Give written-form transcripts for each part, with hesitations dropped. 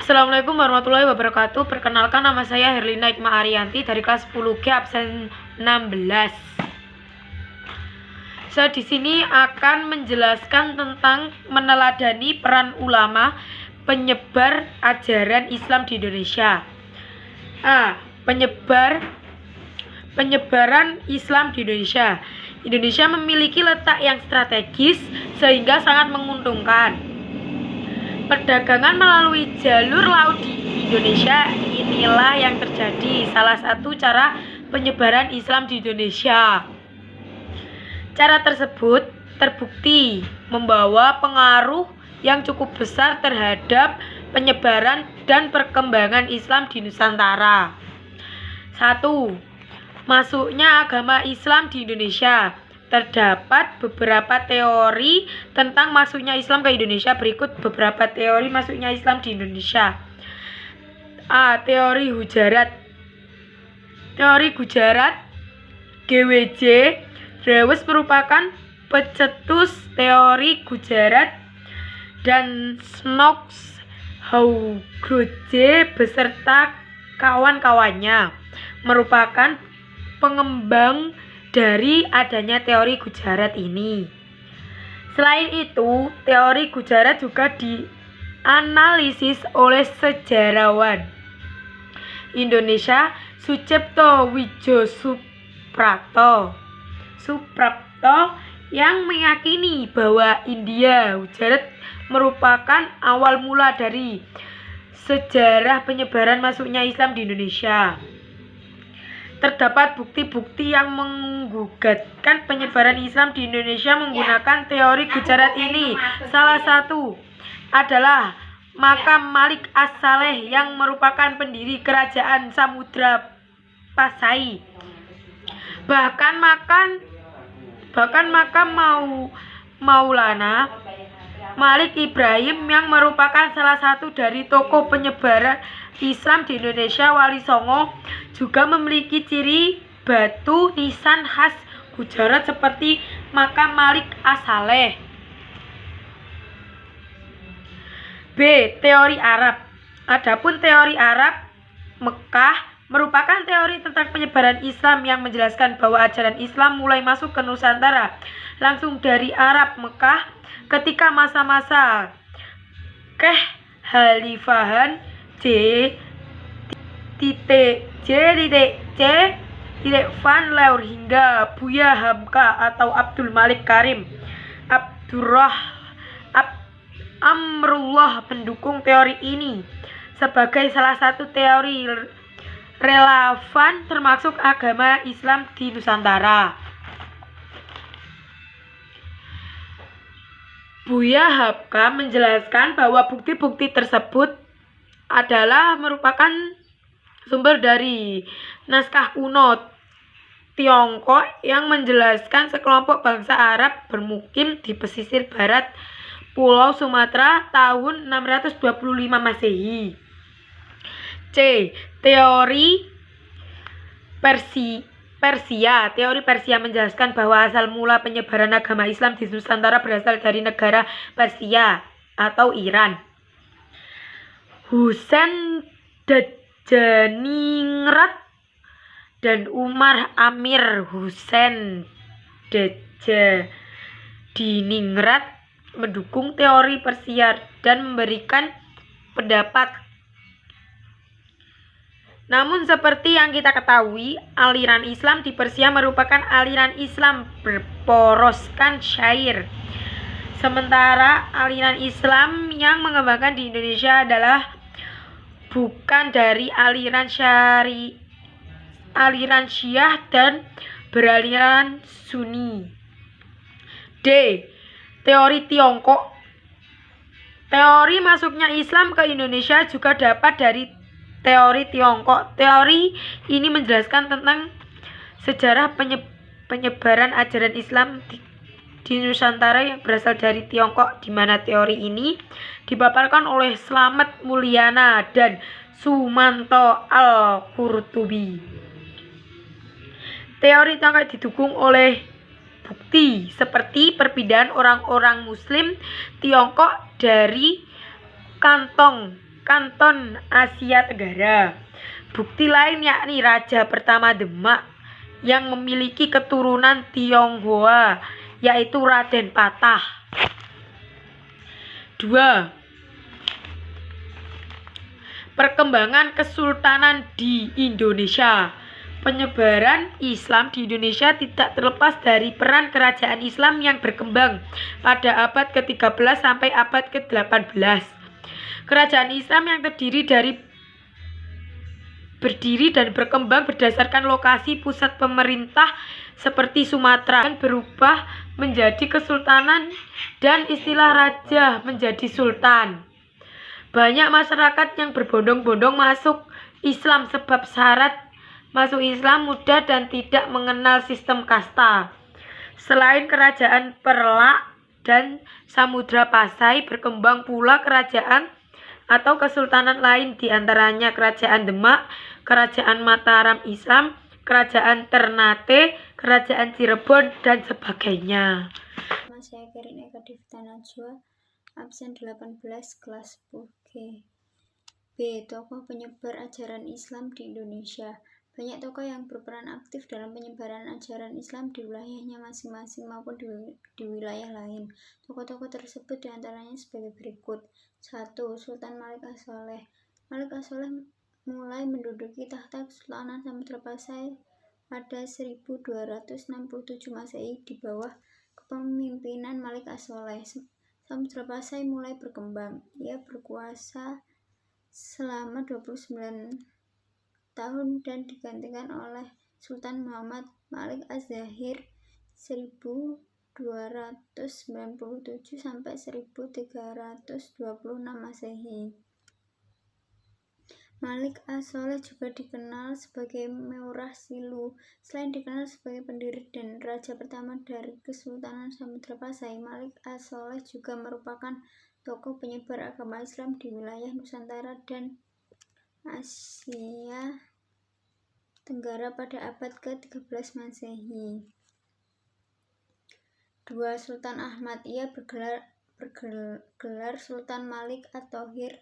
Assalamualaikum warahmatullahi wabarakatuh. Perkenalkan, nama saya Herlina Hikmah Ariyanti dari kelas 10G absen 16. Saya di sini akan menjelaskan tentang meneladani peran ulama penyebar ajaran Islam di Indonesia. Penyebaran Islam di Indonesia. Indonesia memiliki letak yang strategis sehingga sangat menguntungkan. Perdagangan melalui jalur laut di Indonesia inilah yang terjadi salah satu cara penyebaran Islam di Indonesia. Cara tersebut terbukti membawa pengaruh yang cukup besar terhadap penyebaran dan perkembangan Islam di Nusantara. 1. Masuknya agama Islam di Indonesia. Terdapat beberapa teori tentang masuknya Islam ke Indonesia. Berikut beberapa teori masuknya Islam di Indonesia. Teori Gujarat. Teori Gujarat GWJ Dawes merupakan pencetus teori Gujarat, dan Snox Haugroje beserta kawan-kawannya merupakan pengembang dari adanya teori Gujarat ini. Selain itu, teori Gujarat juga dianalisis oleh sejarawan Indonesia Sucipto Wijo Suprapto yang meyakini bahwa India Gujarat merupakan awal mula dari sejarah penyebaran masuknya Islam di Indonesia. Terdapat bukti-bukti yang menggugatkan penyebaran Islam di Indonesia menggunakan teori Gujarat ini. Salah satu adalah makam Malik As-Saleh yang merupakan pendiri kerajaan Samudra Pasai. Bahkan makam Maulana Malik Ibrahim yang merupakan salah satu dari tokoh penyebaran Islam di Indonesia, Wali Songo, juga memiliki ciri batu nisan khas Gujarat seperti makam Malik As-Saleh. B. Teori Arab. Adapun teori Arab Mekah merupakan teori tentang penyebaran Islam yang menjelaskan bahwa ajaran Islam mulai masuk ke Nusantara langsung dari Arab Mekah ketika masa-masa Kekhalifahan C. Van Leur hingga Buya Hamka atau Abdul Malik Karim Amrullah mendukung teori ini sebagai salah satu teori relevan termasuk agama Islam di Nusantara. Buya Hamka menjelaskan bahwa bukti-bukti tersebut adalah merupakan sumber dari naskah kuno Tiongkok yang menjelaskan sekelompok bangsa Arab bermukim di pesisir barat Pulau Sumatera tahun 625 Masehi. C. Teori Persia. Teori Persia menjelaskan bahwa asal mula penyebaran agama Islam di Nusantara berasal dari negara Persia atau Iran. Husain Dajaningrat dan Umar Amir Husain Dajaningrat mendukung teori Persia dan memberikan pendapat. Namun seperti yang kita ketahui, aliran Islam di Persia merupakan aliran Islam berporoskan syair. Sementara aliran Islam yang mengembangkan di Indonesia adalah bukan dari aliran Syiah dan beraliran Sunni. D. Teori Tiongkok. Teori masuknya Islam ke Indonesia juga dapat dari teori Tiongkok. Teori ini menjelaskan tentang sejarah penyebaran ajaran Islam di Nusantara yang berasal dari Tiongkok, di mana teori ini dipaparkan oleh Slamet Mulyana dan Sumanto Al-Qurtubi. Teori Tiongkok didukung oleh bukti seperti perpindahan orang-orang Muslim Tiongkok dari kantong Kanton Asia Tenggara. Bukti lain yakni raja pertama Demak yang memiliki keturunan Tionghoa, yaitu Raden Patah. 2. Perkembangan Kesultanan di Indonesia. Penyebaran Islam di Indonesia tidak terlepas dari peran kerajaan Islam yang berkembang pada abad ke-13 sampai abad ke-18. Kerajaan Islam yang berdiri dan berkembang berdasarkan lokasi pusat pemerintah seperti Sumatera dan berubah menjadi kesultanan dan istilah raja menjadi sultan. Banyak masyarakat yang berbondong-bondong masuk Islam sebab syarat masuk Islam mudah dan tidak mengenal sistem kasta. Selain kerajaan Perlak dan Samudra Pasai, berkembang pula kerajaan atau kesultanan lain, diantaranya Kerajaan Demak, Kerajaan Mataram Islam, Kerajaan Ternate, Kerajaan Cirebon, dan sebagainya. Saya Kerin Eka Devita Najwa, absen 18 kelas 10 G. B. Tokoh penyebar ajaran Islam di Indonesia. Banyak tokoh yang berperan aktif dalam penyebaran ajaran Islam di wilayahnya masing-masing maupun di wilayah lain. Tokoh-tokoh tersebut diantaranya sebagai berikut. 1. Sultan Malik As-Shaleh. Malik As-Shaleh mulai menduduki tahta Kesultanan Samudra Pasai pada 1267 Masehi di bawah kepemimpinan Malik As-Shaleh. Samudra Pasai mulai berkembang. Ia berkuasa selama 29 tahun dan digantikan oleh Sultan Muhammad Malik Az-Zahir 1297 sampai 1326 Masehi. Malik As-Shaleh juga dikenal sebagai Meurah Silu. Selain dikenal sebagai pendiri dan raja pertama dari Kesultanan Samudra Pasai, Malik As-Shaleh juga merupakan tokoh penyebar agama Islam di wilayah Nusantara dan Asia Tenggara pada abad ke-13 Masehi. 2. Sultan Ahmad. Ia bergelar Sultan Malik At-Thohir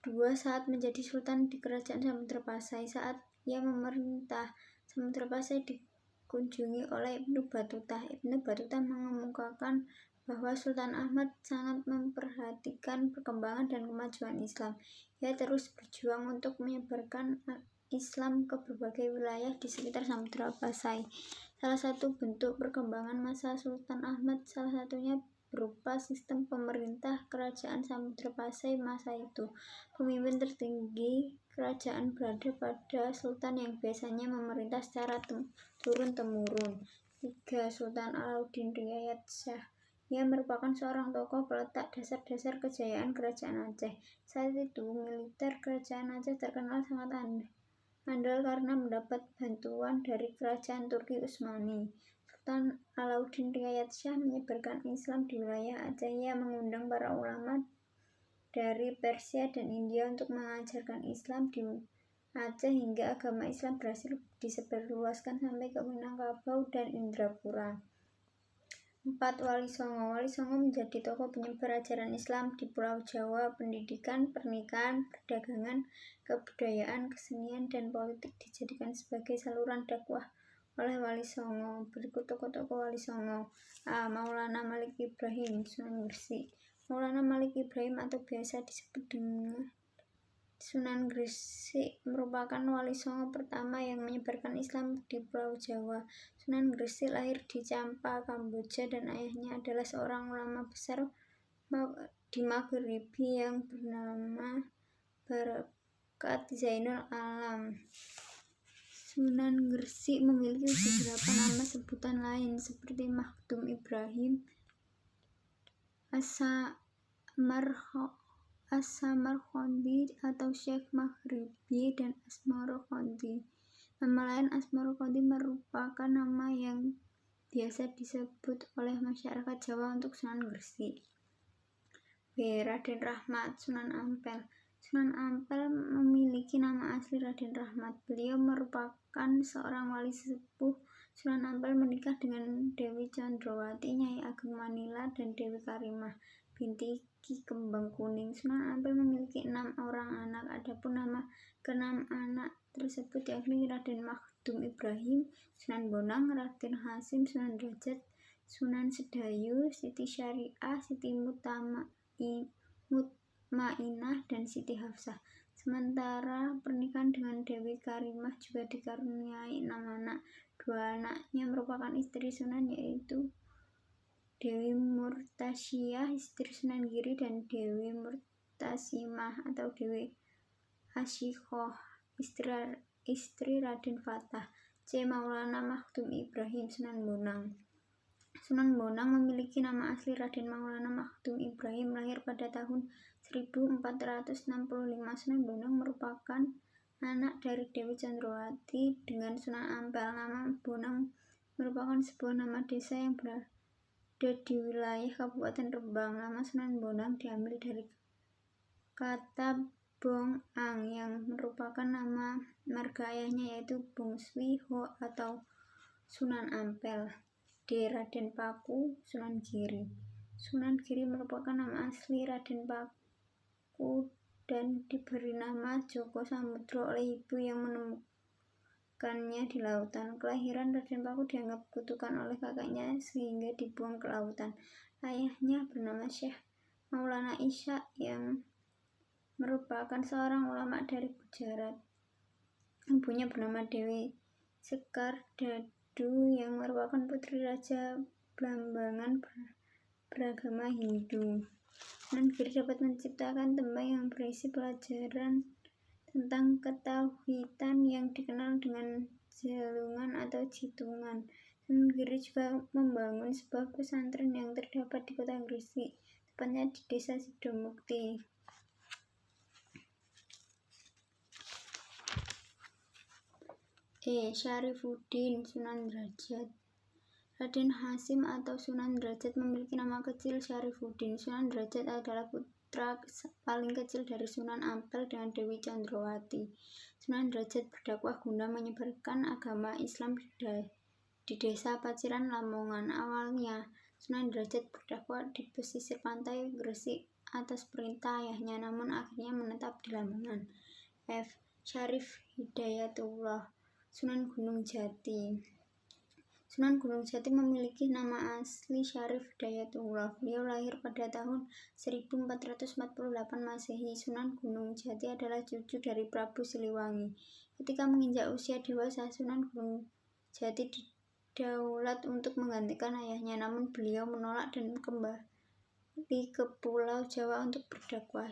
II saat menjadi sultan di Kerajaan Samudra Pasai. Saat ia memerintah, Samudra Pasai dikunjungi oleh Ibnu Battuta. Ibnu Battuta mengemukakan bahwa Sultan Ahmad sangat memperhatikan perkembangan dan kemajuan Islam. Ia terus berjuang untuk menyebarkan Islam ke berbagai wilayah di sekitar Samudra Pasai. Salah satu bentuk perkembangan masa Sultan Ahmad salah satunya berupa sistem pemerintah kerajaan Samudra Pasai masa itu. Pemimpin tertinggi kerajaan berada pada sultan yang biasanya memerintah secara turun-temurun. 3. Sultan Alauddin Riayat Shah. Ia merupakan seorang tokoh peletak dasar-dasar kejayaan kerajaan Aceh. Saat itu, militer kerajaan Aceh terkenal sangat andal karena mendapat bantuan dari kerajaan Turki Utsmani. Sultan Alauddin Riayat Shah menyebarkan Islam di wilayah Aceh. Ia mengundang para ulama dari Persia dan India untuk mengajarkan Islam di Aceh hingga agama Islam berhasil disebarluaskan sampai ke Minangkabau dan Indrapura. 4. Wali Songo. Wali Songo menjadi tokoh penyebar ajaran Islam di Pulau Jawa. Pendidikan, pernikahan, perdagangan, kebudayaan, kesenian, dan politik dijadikan sebagai saluran dakwah oleh Wali Songo. Berikut tokoh-tokoh Wali Songo. A. Maulana Malik Ibrahim, Sunan Gresik. Maulana Malik Ibrahim atau biasa disebut dengan Sunan Gresik merupakan wali songo pertama yang menyebarkan Islam di Pulau Jawa. Sunan Gresik lahir di Champa, Kamboja, dan ayahnya adalah seorang ulama besar di Maghribi yang bernama Barakat Zainul Alam. Sunan Gresik memiliki beberapa nama sebutan lain seperti Makhdum Ibrahim, As-Samarqandi atau Syekh Maghribi, dan Asmaroqandi. Nama lain Asmaroqandi merupakan nama yang biasa disebut oleh masyarakat Jawa untuk Sunan Gresik. B. Raden Rahmat, Sunan Ampel. Sunan Ampel memiliki nama asli Raden Rahmat. Beliau merupakan seorang wali sepuh. Sunan Ampel menikah dengan Dewi Condrowati, Nyai Ageng Manila, dan Dewi Karimah binti Ki Kembang Kuning. Sunan Ampel memiliki 6 orang anak. Adapun nama ke-6 anak tersebut yakni Raden Makhdum Ibrahim, Sunan Bonang, Raden Hasim, Sunan Derajat, Sunan Sedayu, Siti Syariah, Siti Mutmainah, dan Siti Hafsah. Sementara pernikahan dengan Dewi Karimah juga dikaruniai 6 anak. 2 anaknya merupakan istri Sunan, yaitu Dewi Murtasyah, istri Sunan Giri, dan Dewi Murtasimah atau Dewi Asyikhoh, istri Raden Fatah. C. Maulana Makhdum Ibrahim, Sunan Bonang. Sunan Bonang memiliki nama asli Raden Maulana Makhdum Ibrahim, lahir pada tahun 1465. Sunan Bonang merupakan anak dari Dewi Chandrawati dengan Sunan Ampel. Nama Bonang merupakan sebuah nama desa yang berada di wilayah Kabupaten Rembang. Nama Sunan Bonang diambil dari kata Bong Ang yang merupakan nama marga ayahnya, yaitu Bong Swi Ho atau Sunan Ampel. D. Raden Paku, Sunan Giri. Sunan Giri merupakan nama asli Raden Paku dan diberi nama Joko Samudro oleh ibu yang menemukannya di lautan. Kelahiran Raden Paku dianggap kutukan oleh kakaknya sehingga dibuang ke lautan. Ayahnya bernama Syekh Maulana Ishak yang merupakan seorang ulama dari Gujarat. Ibunya bernama Dewi Sekar Dadu yang merupakan putri Raja Blambangan beragama Hindu. Sunan Giri dapat menciptakan tembang yang berisi pelajaran tentang ketauhidan yang dikenal dengan jalungan atau jitungan. Sunan Giri juga membangun sebuah pesantren yang terdapat di kota Gresik, tepatnya di desa Sidomukti. E. Syarifuddin, Sunan Derajat. Raden Hasim atau Sunan Derajat memiliki nama kecil Syarifuddin. Sunan Derajat adalah putra paling kecil dari Sunan Ampel dengan Dewi Chandrawati. Sunan Derajat berdakwah guna menyebarkan agama Islam di desa Paciran, Lamongan. Awalnya Sunan Derajat berdakwah di pesisir pantai Gresik atas perintah ayahnya, namun akhirnya menetap di Lamongan. F. Syarif Hidayatullah, Sunan Gunung Jati. Sunan Gunung Jati memiliki nama asli Syarif Hidayatullah. Beliau lahir pada tahun 1448 Masehi. Sunan Gunung Jati adalah cucu dari Prabu Siliwangi. Ketika menginjak usia dewasa, Sunan Gunung Jati didaulat untuk menggantikan ayahnya, namun beliau menolak dan kembali ke Pulau Jawa untuk berdakwah.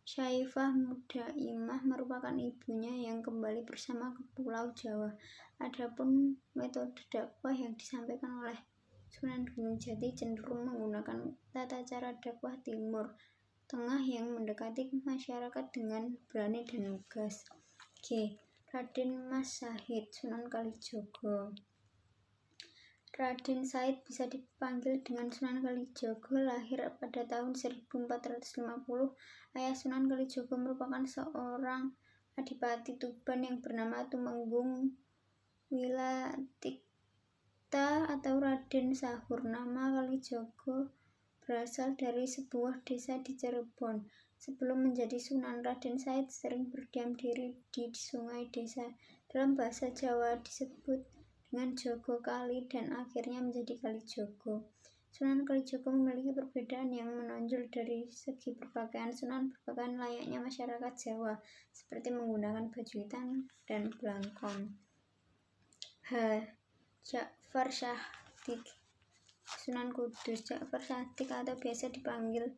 Syaifah Mudaimah merupakan ibunya yang kembali bersama ke Pulau Jawa. Adapun metode dakwah yang disampaikan oleh Sunan Gunung Jati cenderung menggunakan tata cara dakwah Timur Tengah yang mendekati masyarakat dengan berani dan lugas. G. Raden Mas Sahid, Sunan Kalijogo. Raden Said bisa dipanggil dengan Sunan Kalijogo, lahir pada tahun 1450. Ayah Sunan Kalijogo merupakan seorang adipati Tuban yang bernama Tumenggung Wilatikta atau Raden Sahur. Nama Kalijogo berasal dari sebuah desa di Cirebon. Sebelum menjadi Sunan, Raden Said sering berdiam diri di sungai desa. Dalam bahasa Jawa disebut dengan Jogo Kali dan akhirnya menjadi Kalijogo. Sunan Kalijogo memiliki perbedaan yang menonjol dari segi berpakaian. Sunan berpakaian layaknya masyarakat Jawa, seperti menggunakan baju hitam dan belangkon. H. Ja'far Syahdik, Sunan Kudus. Ja'far Syahdik atau biasa dipanggil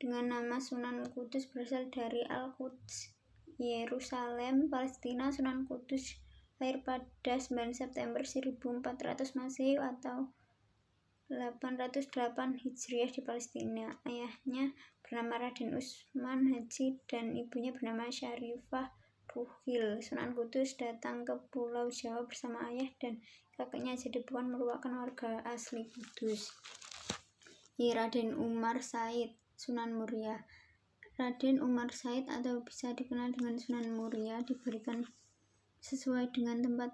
dengan nama Sunan Kudus berasal dari Al-Quds, Yerusalem, Palestina. Sunan Kudus lahir pada 9 September 1400 Masehi atau 808 Hijriah di Palestina. Ayahnya bernama Raden Usman Haji dan ibunya bernama Syarifah Ruhil. Sunan Kudus datang ke Pulau Jawa bersama ayah dan kakaknya Jadipuan merupakan warga asli Kudus. I. Raden Umar Said, Sunan Muria. Raden Umar Said atau bisa dikenal dengan Sunan Muria diberikan sesuai dengan tempat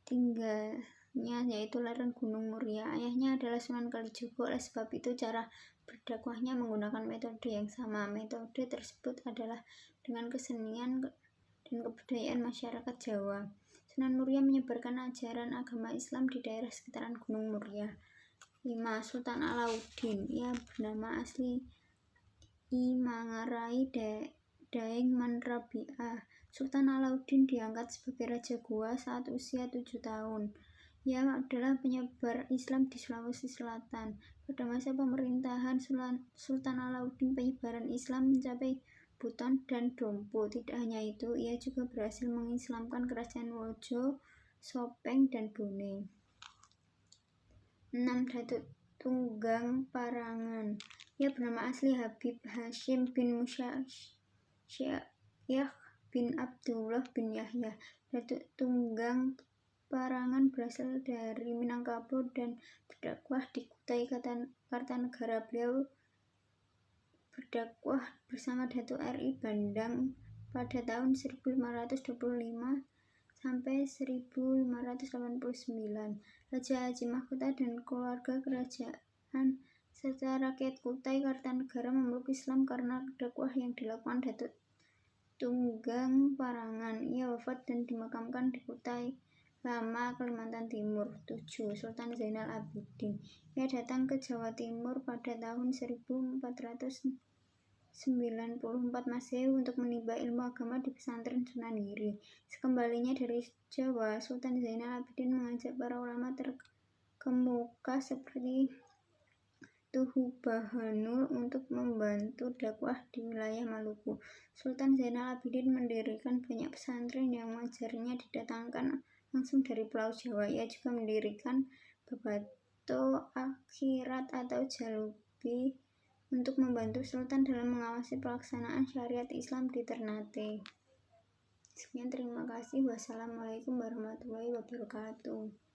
tinggalnya, yaitu lereng Gunung Muria. Ayahnya adalah Sunan Kalijogo, oleh sebab itu cara berdakwahnya menggunakan metode yang sama. Metode tersebut adalah dengan kesenian dan kebudayaan masyarakat Jawa. Sunan Muria menyebarkan ajaran agama Islam di daerah sekitaran Gunung Muria. 5. Sultan Alauddin. Ia bernama asli I Mangarai Daeng Manrabiah. Sultan Alauddin diangkat sebagai Raja Goa saat usia 7 tahun. Ia adalah penyebar Islam di Sulawesi Selatan. Pada masa pemerintahan Sultan Alauddin, penyebaran Islam mencapai Buton dan Dompu. Tidak hanya itu, ia juga berhasil mengislamkan kerajaan Wojo, Sopeng, dan Bone. 6. Datuk Tunggang Parangan. Ia bernama asli Habib Hashim bin Musyayyah bin Abdullah bin Yahya. Datuk Tunggang Parangan berasal dari Minangkabau dan berdakwah di Kutai Kartanegara. Beliau berdakwah bersama Datuk RI Bandang pada tahun 1525 sampai 1589. Raja Haji Mahkota dan keluarga kerajaan serta rakyat Kutai Kartanegara memeluk Islam karena dakwah yang dilakukan Datuk Tunggang Parangan. Ia wafat dan dimakamkan di Kutai Lama, Kalimantan Timur. 7. Sultan Zainal Abidin. Ia datang ke Jawa Timur pada tahun 1494 Masehi untuk menimba ilmu agama di pesantren Sunan Giri. Sekembalinya dari Jawa, Sultan Zainal Abidin mengajak para ulama terkemuka seperti Tuhu Bahanul untuk membantu dakwah di wilayah Maluku. Sultan Zainal Abidin mendirikan banyak pesantren yang mengajarnya didatangkan langsung dari Pulau Jawa. Ia juga mendirikan Babato Akhirat atau Jalubi untuk membantu Sultan dalam mengawasi pelaksanaan syariat Islam di Ternate. Sekian, terima kasih. Wassalamualaikum warahmatullahi wabarakatuh.